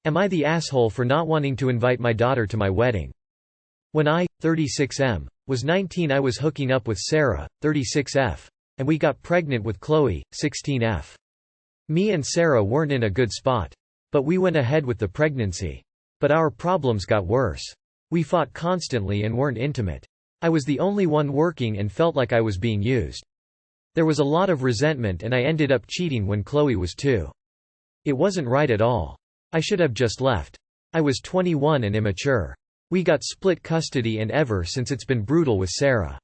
Am I the asshole for not wanting to invite my daughter to my wedding? When I, 36M, was 19, I was hooking up with Sarah, 36F, and we got pregnant with Chloe, 16F. Me and Sarah weren't in a good spot. But we went ahead with the pregnancy. But our problems got worse. We fought constantly and weren't intimate. I was the only one working and felt like I was being used. There was a lot of resentment and I ended up cheating when Chloe was 2. It wasn't right at all. I should have just left. I was 21 and immature. We got split custody and ever since it's been brutal with Sarah.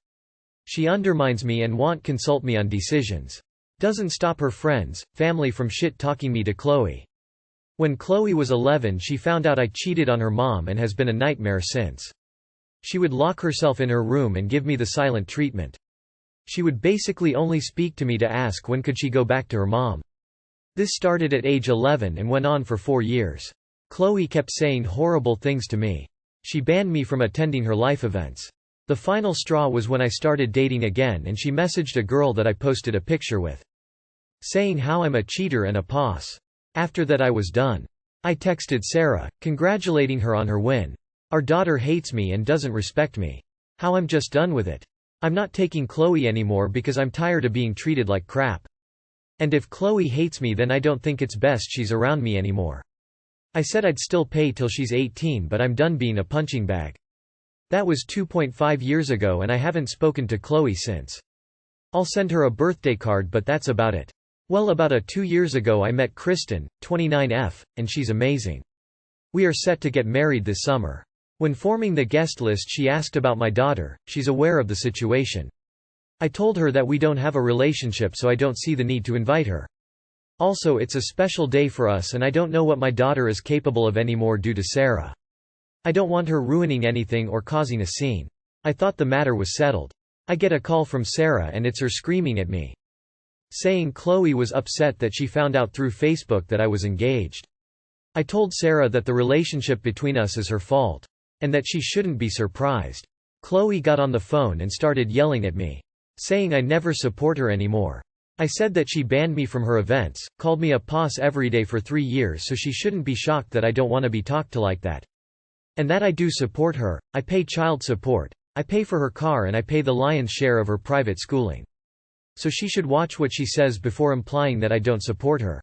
She undermines me and won't consult me on decisions. Doesn't stop her friends, family from shit-talking me to Chloe. When Chloe was 11 she found out I cheated on her mom and has been a nightmare since. She would lock herself in her room and give me the silent treatment. She would basically only speak to me to ask when could she go back to her mom. This started at age 11 and went on for 4 years. Chloe kept saying horrible things to me. She banned me from attending her life events. The final straw was when I started dating again and she messaged a girl that I posted a picture with, saying how I'm a cheater and a poss. After that I was done. I texted Sarah, congratulating her on her win. Our daughter hates me and doesn't respect me. How I'm just done with it. I'm not taking Chloe anymore because I'm tired of being treated like crap. And if Chloe hates me then I don't think it's best she's around me anymore. I said I'd still pay till she's 18 but I'm done being a punching bag. That was 2.5 years ago and I haven't spoken to Chloe since. I'll send her a birthday card but that's about it. Well, about 2 years ago I met Kristen, 29F, and she's amazing. We are set to get married this summer. When forming the guest list she asked about my daughter. She's aware of the situation. I told her that we don't have a relationship so I don't see the need to invite her. Also it's a special day for us and I don't know what my daughter is capable of anymore due to Sarah. I don't want her ruining anything or causing a scene. I thought the matter was settled. I get a call from Sarah and it's her screaming at me, saying Chloe was upset that she found out through Facebook that I was engaged. I told Sarah that the relationship between us is her fault, and that she shouldn't be surprised. Chloe got on the phone and started yelling at me, saying I never support her anymore. I said that she banned me from her events, called me a poss every day for 3 years so she shouldn't be shocked that I don't want to be talked to like that. And that I do support her, I pay child support, I pay for her car and I pay the lion's share of her private schooling. So she should watch what she says before implying that I don't support her.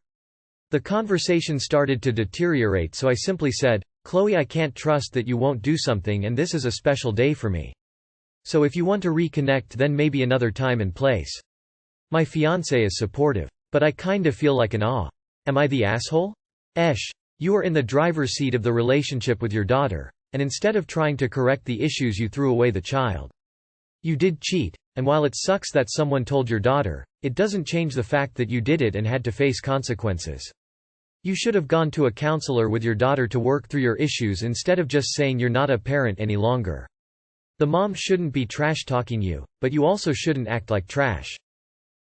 The conversation started to deteriorate so I simply said, Chloe, I can't trust that you won't do something and this is a special day for me. So if you want to reconnect then maybe another time and place. My fiancé is supportive. But I kinda feel like an aw. Am I the asshole? You are in the driver's seat of the relationship with your daughter, and instead of trying to correct the issues you threw away the child. You did cheat, and while it sucks that someone told your daughter, it doesn't change the fact that you did it and had to face consequences. You should have gone to a counselor with your daughter to work through your issues instead of just saying you're not a parent any longer. The mom shouldn't be trash-talking you, but you also shouldn't act like trash.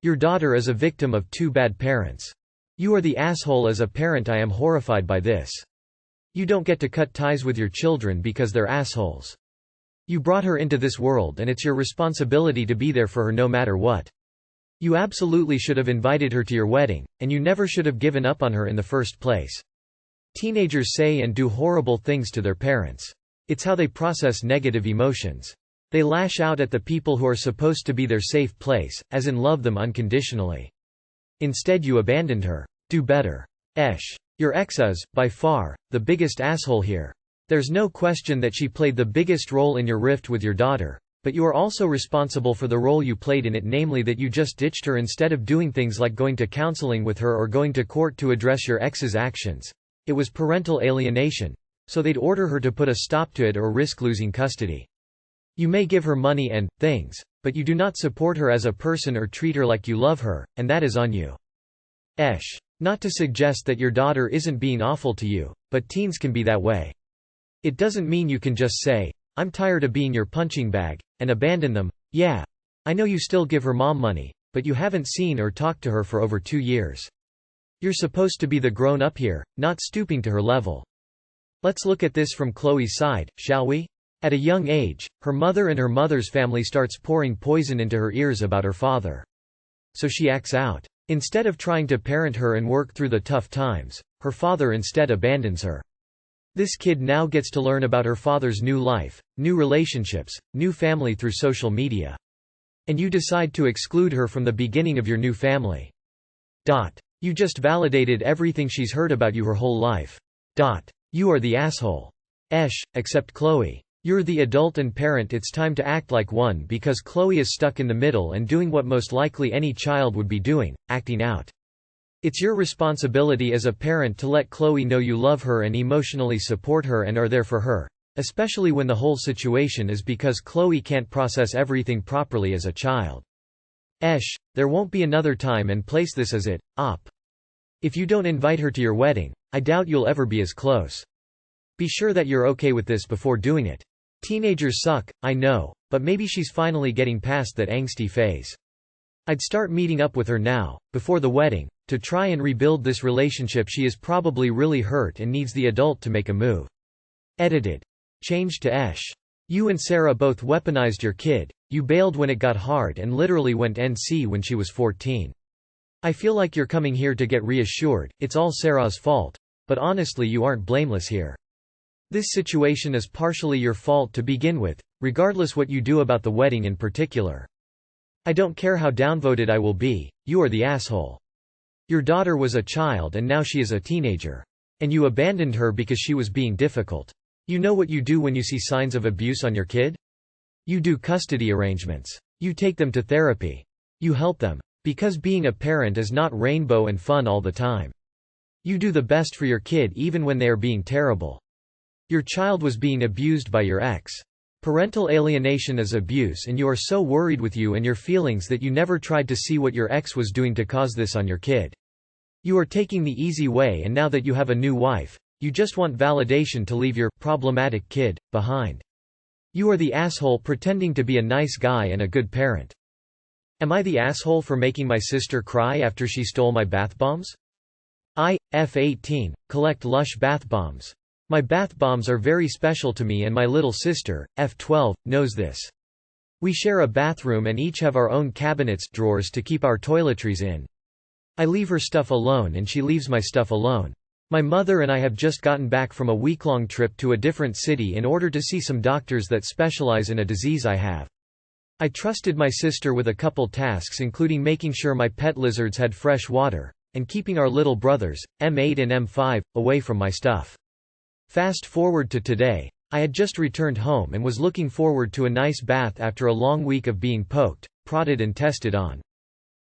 Your daughter is a victim of 2 bad parents. You are the asshole as a parent. I am horrified by this. You don't get to cut ties with your children because they're assholes. You brought her into this world and it's your responsibility to be there for her no matter what. You absolutely should have invited her to your wedding, and you never should have given up on her in the first place. Teenagers say and do horrible things to their parents. It's how they process negative emotions. They lash out at the people who are supposed to be their safe place, as in love them unconditionally. Instead you abandoned her. Do better. Your ex is, by far, the biggest asshole here. There's no question that she played the biggest role in your rift with your daughter, but you are also responsible for the role you played in it, namely that you just ditched her instead of doing things like going to counseling with her or going to court to address your ex's actions. It was parental alienation, so they'd order her to put a stop to it or risk losing custody. You may give her money and things, but you do not support her as a person or treat her like you love her, and that is on you. Not to suggest that your daughter isn't being awful to you, but teens can be that way. It doesn't mean you can just say, I'm tired of being your punching bag, and abandon them. Yeah, I know you still give her mom money, but you haven't seen or talked to her for over 2 years. You're supposed to be the grown-up here, not stooping to her level. Let's look at this from Chloe's side, shall we? At a young age, her mother and her mother's family starts pouring poison into her ears about her father. So she acts out. Instead of trying to parent her and work through the tough times, her father instead abandons her. This kid now gets to learn about her father's new life, new relationships, new family through social media. And you decide to exclude her from the beginning of your new family. You just validated everything she's heard about you her whole life. You are the asshole. Except Chloe. You're the adult and parent. It's time to act like one because Chloe is stuck in the middle and doing what most likely any child would be doing, acting out. It's your responsibility as a parent to let Chloe know you love her and emotionally support her and are there for her, especially when the whole situation is because Chloe can't process everything properly as a child. There won't be another time and place. This is it, op. If you don't invite her to your wedding, I doubt you'll ever be as close. Be sure that you're okay with this before doing it. Teenagers suck, I know, but maybe she's finally getting past that angsty phase. I'd start meeting up with her now, before the wedding, to try and rebuild this relationship. She is probably really hurt and needs the adult to make a move. Edited. Changed to You and Sarah both weaponized your kid. You bailed when it got hard and literally went NC when she was 14. I feel like you're coming here to get reassured, it's all Sarah's fault. But honestly, you aren't blameless here. This situation is partially your fault to begin with, regardless what you do about the wedding in particular. I don't care how downvoted I will be, you are the asshole. Your daughter was a child and now she is a teenager. And you abandoned her because she was being difficult. You know what you do when you see signs of abuse on your kid? You do custody arrangements. You take them to therapy. You help them. Because being a parent is not rainbow and fun all the time. You do the best for your kid even when they are being terrible. Your child was being abused by your ex. Parental alienation is abuse and you are so worried with you and your feelings that you never tried to see what your ex was doing to cause this on your kid. You are taking the easy way and now that you have a new wife, you just want validation to leave your problematic kid behind. You are the asshole pretending to be a nice guy and a good parent. Am I the asshole for making my sister cry after she stole my bath bombs? I, F18, collect Lush bath bombs. My bath bombs are very special to me and my little sister, F12, knows this. We share a bathroom and each have our own cabinets drawers to keep our toiletries in. I leave her stuff alone and she leaves my stuff alone. My mother and I have just gotten back from a week-long trip to a different city in order to see some doctors that specialize in a disease I have. I trusted my sister with a couple tasks including making sure my pet lizards had fresh water, and keeping our little brothers, M8 and M5, away from my stuff. Fast forward to today, I had just returned home and was looking forward to a nice bath after a long week of being poked, prodded and tested on.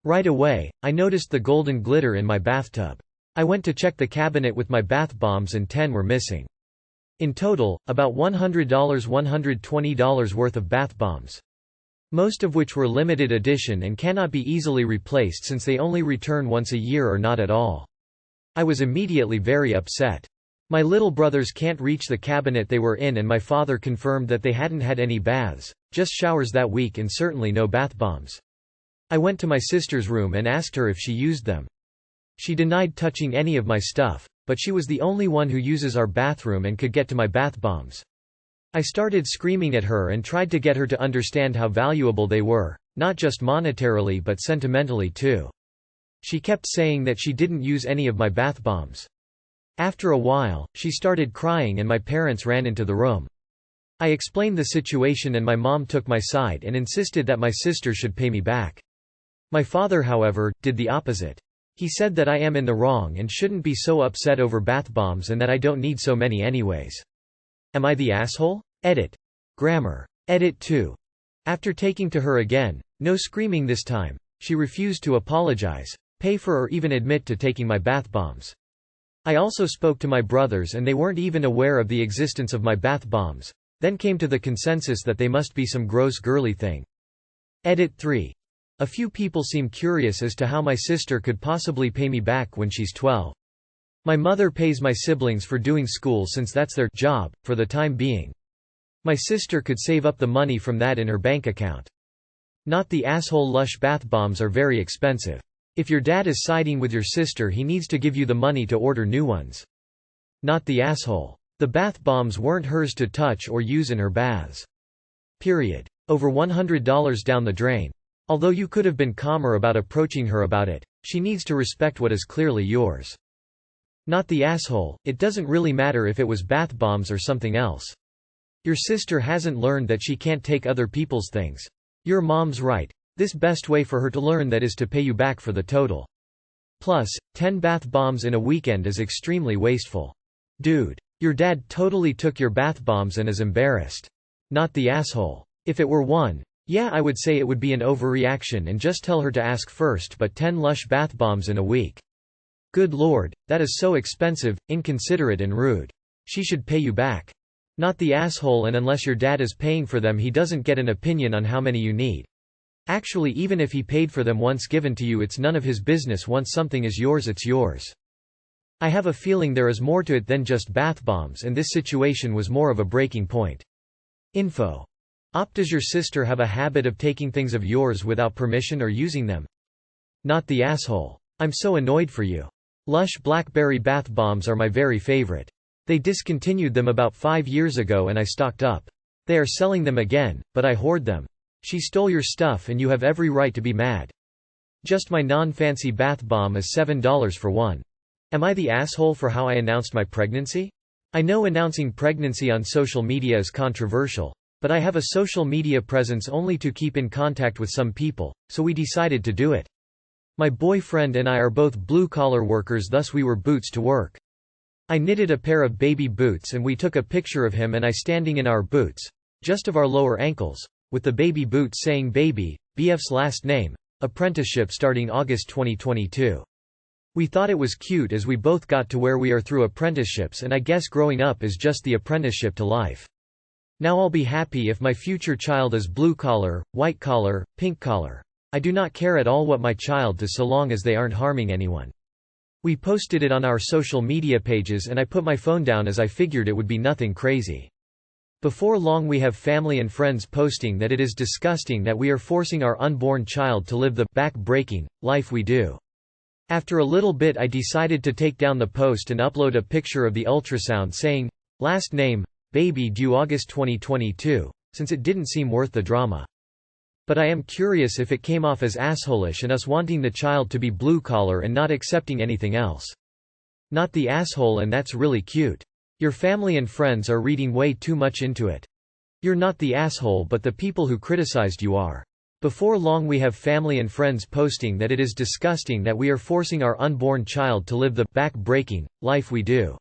Right away, I noticed the golden glitter in my bathtub. I went to check the cabinet with my bath bombs and 10 were missing. In total, about $100–120 worth of bath bombs. Most of which were limited edition and cannot be easily replaced since they only return once a year or not at all. I was immediately very upset. My little brothers can't reach the cabinet they were in and my father confirmed that they hadn't had any baths, just showers that week and certainly no bath bombs. I went to my sister's room and asked her if she used them. She denied touching any of my stuff, but she was the only one who uses our bathroom and could get to my bath bombs. I started screaming at her and tried to get her to understand how valuable they were, not just monetarily but sentimentally too. She kept saying that she didn't use any of my bath bombs. After a while, she started crying and my parents ran into the room. I explained the situation and my mom took my side and insisted that my sister should pay me back. My father, however, did the opposite. He said that I am in the wrong and shouldn't be so upset over bath bombs and that I don't need so many anyways. Am I the asshole? Edit. Grammar. Edit 2. After taking to her again, no screaming this time, she refused to apologize, pay for or even admit to taking my bath bombs. I also spoke to my brothers and they weren't even aware of the existence of my bath bombs, then came to the consensus that they must be some gross girly thing. Edit 3. A few people seem curious as to how my sister could possibly pay me back when she's 12. My mother pays my siblings for doing school since that's their job, for the time being. My sister could save up the money from that in her bank account. Not the asshole. Lush bath bombs are very expensive. If your dad is siding with your sister, he needs to give you the money to order new ones. Not the asshole. The bath bombs weren't hers to touch or use in her baths. Period. Over $100 down the drain. Although you could have been calmer about approaching her about it, she needs to respect what is clearly yours. Not the asshole, it doesn't really matter if it was bath bombs or something else. Your sister hasn't learned that she can't take other people's things. Your mom's right. This best way for her to learn that is to pay you back for the total. Plus, 10 bath bombs in a weekend is extremely wasteful. Dude. Your dad totally took your bath bombs and is embarrassed. Not the asshole. If it were one, yeah, I would say it would be an overreaction and just tell her to ask first, but 10 lush bath bombs in a week. Good lord, that is so expensive, inconsiderate and rude. She should pay you back. Not the asshole, and unless your dad is paying for them he doesn't get an opinion on how many you need. Actually, even if he paid for them once given to you, it's none of his business. Once something is yours, it's yours. I have a feeling there is more to it than just bath bombs, and this situation was more of a breaking point. Info. Does your sister have a habit of taking things of yours without permission or using them? Not the asshole. I'm so annoyed for you. Lush blackberry bath bombs are my very favorite. They discontinued them about 5 years ago and I stocked up. They are selling them again, but I hoard them. She stole your stuff and you have every right to be mad. Just my non-fancy bath bomb is $7 for one. Am I the asshole for how I announced my pregnancy? I know announcing pregnancy on social media is controversial, but I have a social media presence only to keep in contact with some people, so we decided to do it. My boyfriend and I are both blue-collar workers, thus we were boots to work. I knitted a pair of baby boots and we took a picture of him and I standing in our boots, just of our lower ankles, with the baby boots saying baby, BF's last name, apprenticeship starting August 2022. We thought it was cute as we both got to where we are through apprenticeships, and I guess growing up is just the apprenticeship to life. Now I'll be happy if my future child is blue-collar, white-collar, pink-collar. I do not care at all what my child does so long as they aren't harming anyone. We posted it on our social media pages and I put my phone down as I figured it would be nothing crazy. Before long we have family and friends posting that it is disgusting that we are forcing our unborn child to live the back-breaking life we do. After a little bit I decided to take down the post and upload a picture of the ultrasound saying, last name, baby due August 2022, since it didn't seem worth the drama. But I am curious if it came off as assholish and us wanting the child to be blue-collar and not accepting anything else. Not the asshole, and that's really cute. Your family and friends are reading way too much into it. You're not the asshole, but the people who criticized you are. Before long we have family and friends posting that it is disgusting that we are forcing our unborn child to live the back-breaking life we do.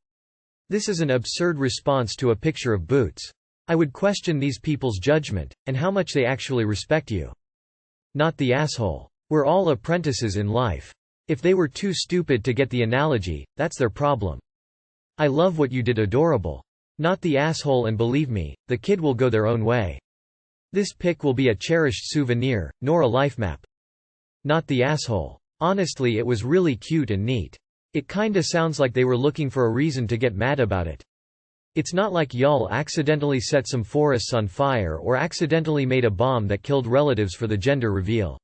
This is an absurd response to a picture of boots. I would question these people's judgment, and how much they actually respect you. Not the asshole. We're all apprentices in life. If they were too stupid to get the analogy, that's their problem. I love what you did, adorable. Not the asshole, and believe me, the kid will go their own way. This pic will be a cherished souvenir, nor a life map. Not the asshole. Honestly, it was really cute and neat. It kinda sounds like they were looking for a reason to get mad about it. It's not like y'all accidentally set some forests on fire or accidentally made a bomb that killed relatives for the gender reveal.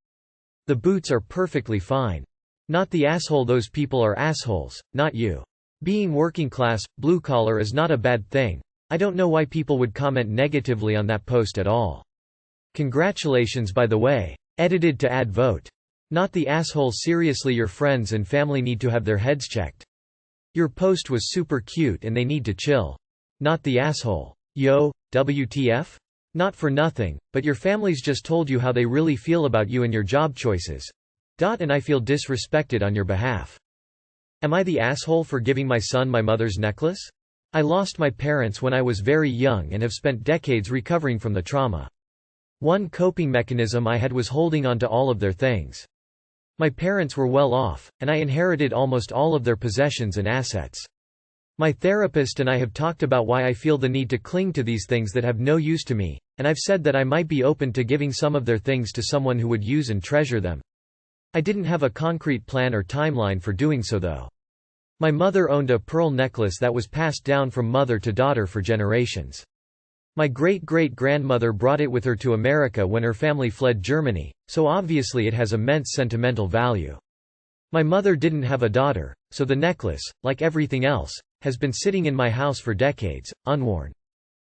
The boots are perfectly fine. Not the asshole, those people are assholes, not you. Being working class, blue collar is not a bad thing. I don't know why people would comment negatively on that post at all. Congratulations, by the way. Edited to add vote. Not the asshole, seriously, your friends and family need to have their heads checked. Your post was super cute and they need to chill. Not the asshole. Yo, WTF? Not for nothing, but your family's just told you how they really feel about you and your job choices. And I feel disrespected on your behalf. Am I the asshole for giving my son my mother's necklace? I lost my parents when I was very young and have spent decades recovering from the trauma. One coping mechanism I had was holding on to all of their things. My parents were well off, and I inherited almost all of their possessions and assets. My therapist and I have talked about why I feel the need to cling to these things that have no use to me, and I've said that I might be open to giving some of their things to someone who would use and treasure them. I didn't have a concrete plan or timeline for doing so though. My mother owned a pearl necklace that was passed down from mother to daughter for generations. My great-great-grandmother brought it with her to America when her family fled Germany, so obviously it has immense sentimental value. My mother didn't have a daughter, so the necklace, like everything else, has been sitting in my house for decades, unworn.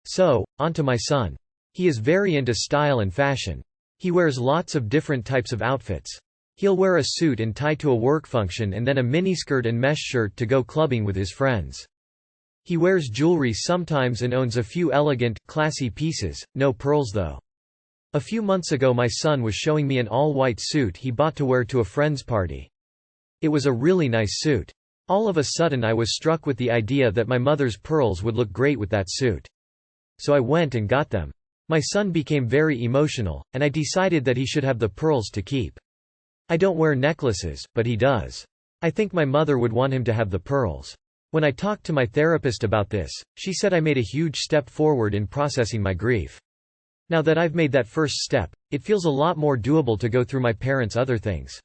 So, onto my son. He is very into style and fashion. He wears lots of different types of outfits. He'll wear a suit and tie to a work function and then a miniskirt and mesh shirt to go clubbing with his friends. He wears jewelry sometimes and owns a few elegant, classy pieces, no pearls though. A few months ago my son was showing me an all-white suit he bought to wear to a friend's party. It was a really nice suit. All of a sudden I was struck with the idea that my mother's pearls would look great with that suit. So I went and got them. My son became very emotional, and I decided that he should have the pearls to keep. I don't wear necklaces, but he does. I think my mother would want him to have the pearls. When I talked to my therapist about this, she said I made a huge step forward in processing my grief. Now that I've made that first step, it feels a lot more doable to go through my parents' other things.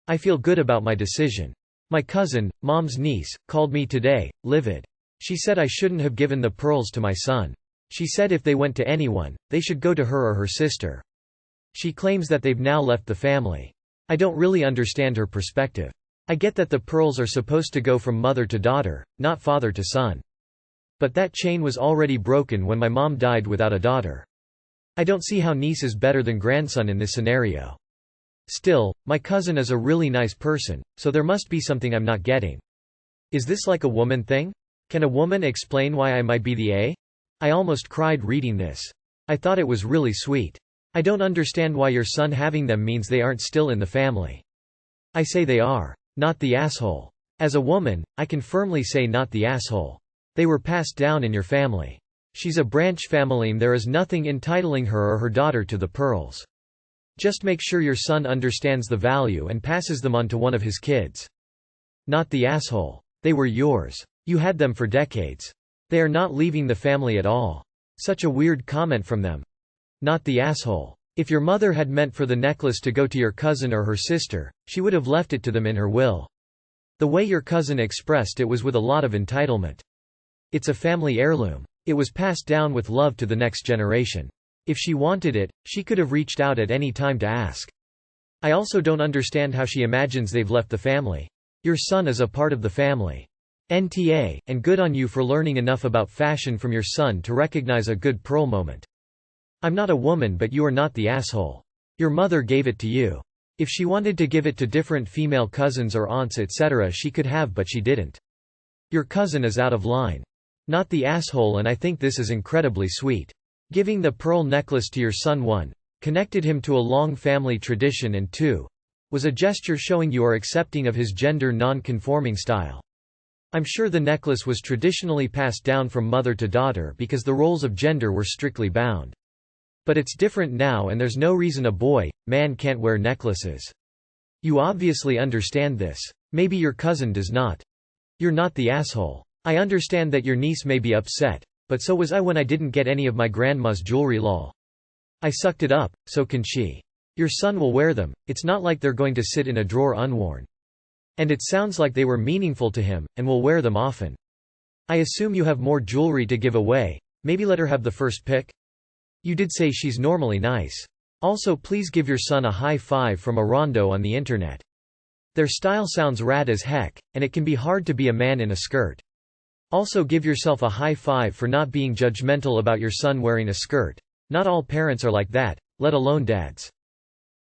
I feel good about my decision. My cousin, Mom's niece, called me today, livid. She said I shouldn't have given the pearls to my son. She said if they went to anyone, they should go to her or her sister. She claims that they've now left the family. I don't really understand her perspective. I get that the pearls are supposed to go from mother to daughter, not father to son. But that chain was already broken when my mom died without a daughter. I don't see how niece is better than grandson in this scenario. Still, my cousin is a really nice person, so there must be something I'm not getting. Is this like a woman thing? Can a woman explain why I might be the A? I almost cried reading this. I thought it was really sweet. I don't understand why your son having them means they aren't still in the family. I say they are. Not the asshole. As a woman, I can firmly say not the asshole. They were passed down in your family. She's a branch family and there is nothing entitling her or her daughter to the pearls. Just make sure your son understands the value and passes them on to one of his kids. Not the asshole. They were yours. You had them for decades. They are not leaving the family at all. Such a weird comment from them. Not the asshole. If your mother had meant for the necklace to go to your cousin or her sister, she would have left it to them in her will. The way your cousin expressed it was with a lot of entitlement. It's a family heirloom. It was passed down with love to the next generation. If she wanted it, she could have reached out at any time to ask. I also don't understand how she imagines they've left the family. Your son is a part of the family. NTA, and good on you for learning enough about fashion from your son to recognize a good pearl moment. I'm not a woman, but you are not the asshole. Your mother gave it to you. If she wanted to give it to different female cousins or aunts etc. she could have, but she didn't. Your cousin is out of line. Not the asshole, and I think this is incredibly sweet. Giving the pearl necklace to your son 1. Connected him to a long family tradition and 2. Was a gesture showing you are accepting of his gender non-conforming style. I'm sure the necklace was traditionally passed down from mother to daughter because the roles of gender were strictly bound. But it's different now and there's no reason a boy, man can't wear necklaces. You obviously understand this. Maybe your cousin does not. You're not the asshole. I understand that your niece may be upset, but so was I when I didn't get any of my grandma's jewelry lol. I sucked it up, so can she. Your son will wear them, it's not like they're going to sit in a drawer unworn. And it sounds like they were meaningful to him, and will wear them often. I assume you have more jewelry to give away, maybe let her have the first pick? You did say she's normally nice. Also please give your son a high five from a rondo on the internet. Their style sounds rad as heck, and it can be hard to be a man in a skirt. Also give yourself a high five for not being judgmental about your son wearing a skirt. Not all parents are like that, let alone dads.